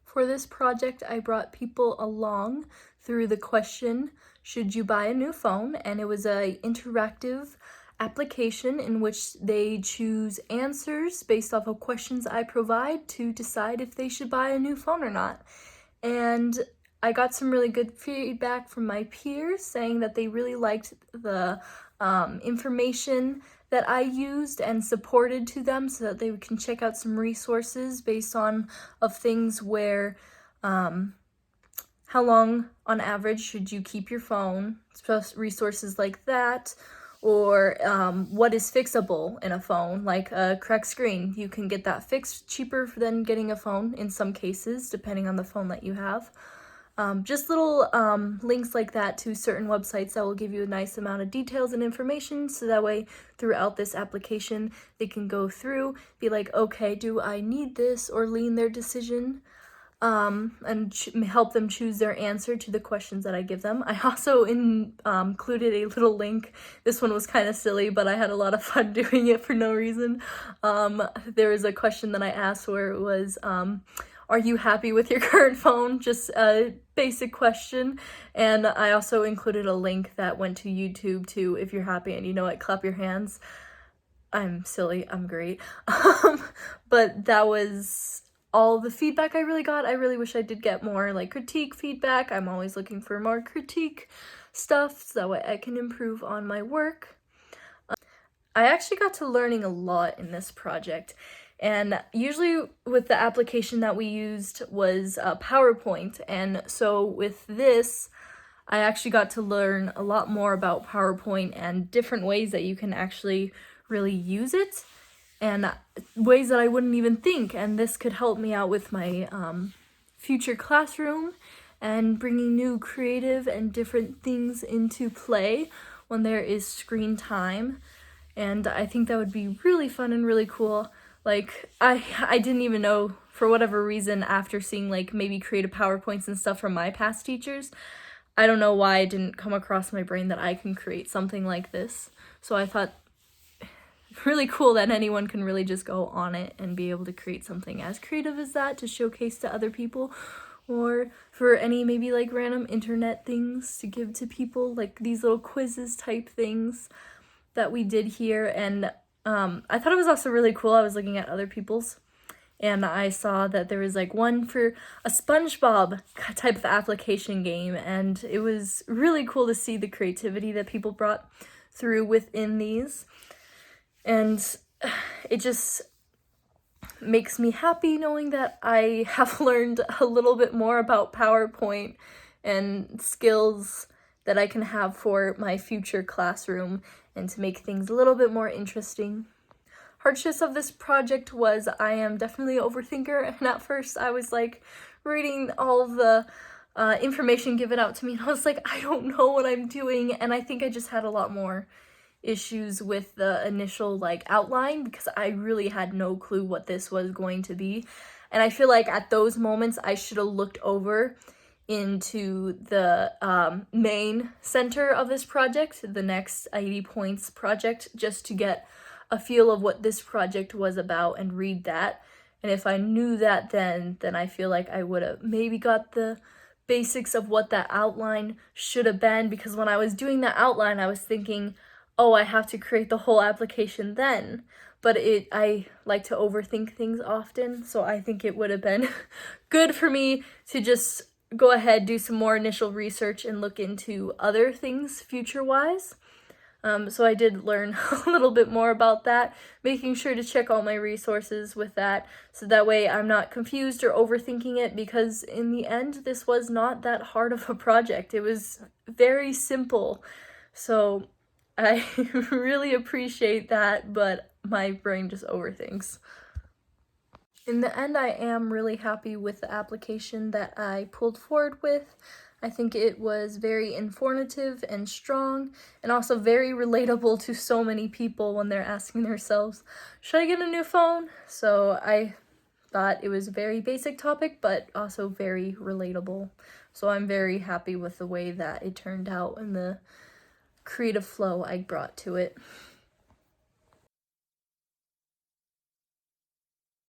For this project, I brought people along through the question, should you buy a new phone? And it was a interactive application in which they choose answers based off of questions I provide to decide if they should buy a new phone or not. And I got some really good feedback from my peers saying that they really liked the information that I used and supported to them so that they can check out some resources based on of things where how long on average should you keep your phone, resources like that, or what is fixable in a phone, like a cracked screen. You can get that fixed cheaper than getting a phone in some cases, depending on the phone that you have. Just little links like that to certain websites that will give you a nice amount of details and information, so that way throughout this application they can go through, be like, okay, do I need this, or lean their decision, and help them choose their answer to the questions that I give them. I also included a little link. This one was kind of silly, but I had a lot of fun doing it for no reason. There was a question that I asked where it was, are you happy with your current phone? Just a basic question. And I also included a link that went to YouTube too, if you're happy and you know it, clap your hands. I'm silly, I'm great. But that was all the feedback I really got. I really wish I did get more like critique feedback. I'm always looking for more critique stuff so that way I can improve on my work. I actually got to learning a lot in this project. And usually with the application that we used was PowerPoint. And so with this, I actually got to learn a lot more about PowerPoint and different ways that you can actually really use it, and ways that I wouldn't even think. And this could help me out with my future classroom and bringing new creative and different things into play when there is screen time. And I think that would be really fun and really cool. Like, I didn't even know, for whatever reason, after seeing like maybe creative PowerPoints and stuff from my past teachers, I don't know why it didn't come across my brain that I can create something like this. So I thought really cool that anyone can really just go on it and be able to create something as creative as that to showcase to other people, or for any maybe like random internet things to give to people, like these little quizzes type things that we did here. And I thought it was also really cool. I was looking at other people's and I saw that there was like one for a SpongeBob type of application game, and it was really cool to see the creativity that people brought through within these. And it just makes me happy knowing that I have learned a little bit more about PowerPoint and skills that I can have for my future classroom and to make things a little bit more interesting. Hardships of this project was I am definitely an overthinker, and at first I was like reading all the information given out to me, and I was like, I don't know what I'm doing. And I think I just had a lot more issues with the initial like outline because I really had no clue what this was going to be. And I feel like at those moments I should have looked over into the main center of this project, the next 80 points project, just to get a feel of what this project was about and read that. And if I knew that then I feel like I would have maybe got the basics of what that outline should have been, because when I was doing that outline I was thinking, oh, I have to create the whole application then. But I like to overthink things often, so I think it would have been good for me to just go ahead, do some more initial research and look into other things future-wise. So I did learn a little bit more about that, making sure to check all my resources with that, so that way I'm not confused or overthinking it, because in the end, this was not that hard of a project. It was very simple. So I really appreciate that, but my brain just overthinks. In the end, I am really happy with the application that I pulled forward with. I think it was very informative and strong, and also very relatable to so many people when they're asking themselves, should I get a new phone? So I thought it was a very basic topic, but also very relatable. So I'm very happy with the way that it turned out and the creative flow I brought to it.